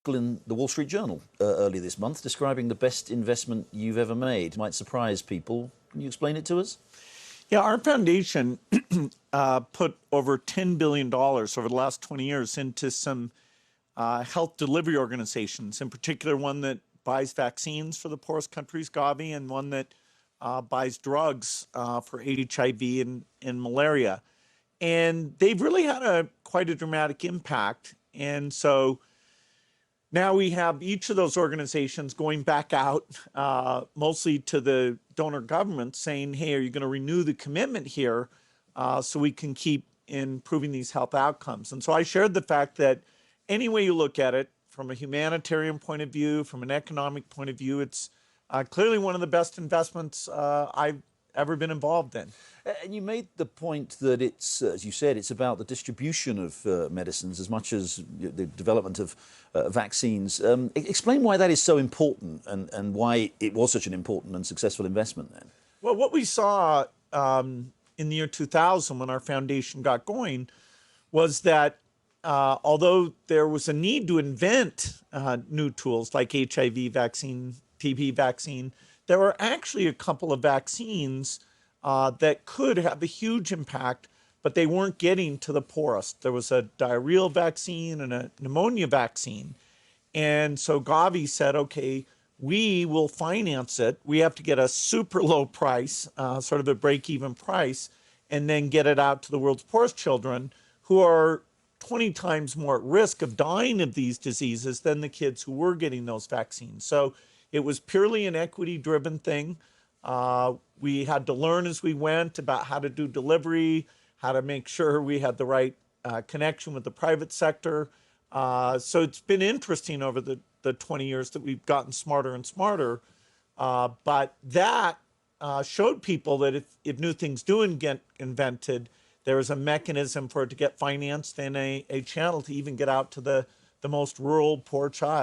in the Wall Street Journal earlier this month describing the best investment you've ever made. Might surprise people. Can you explain it to us? Yeah, our foundation put over $10 billion over the last 20 years into some health delivery organizations, in particular one that buys vaccines for the poorest countries, Gavi, and one that buys drugs for HIV and malaria. And they've really had quite a dramatic impact. And so now we have each of those organizations going back out, mostly to the donor government, saying, hey, are you going to renew the commitment here so we can keep improving these health outcomes? And so I shared the fact that any way you look at it, from a humanitarian point of view, from an economic point of view, it's clearly one of the best investments I've ever been involved in. And you made the point that it's, as you said, it's about the distribution of medicines as much as the development of vaccines. Explain why that is so important and why it was such an important and successful investment then. Well, what we saw in the year 2000 when our foundation got going was that although there was a need to invent new tools like HIV vaccine, TB vaccine, there were actually a couple of vaccines that could have a huge impact, but they weren't getting to the poorest. There was a diarrheal vaccine and a pneumonia vaccine. And so Gavi said, okay, we will finance it. We have to get a super low price, sort of a break-even price, and then get it out to the world's poorest children who are 20 times more at risk of dying of these diseases than the kids who were getting those vaccines. So it was purely an equity-driven thing. We had to learn as we went about how to do delivery, how to make sure we had the right connection with the private sector. So it's been interesting over the 20 years that we've gotten smarter and smarter. But that showed people that if new things do get invented, there is a mechanism for it to get financed and a channel to even get out to the most rural, poor child.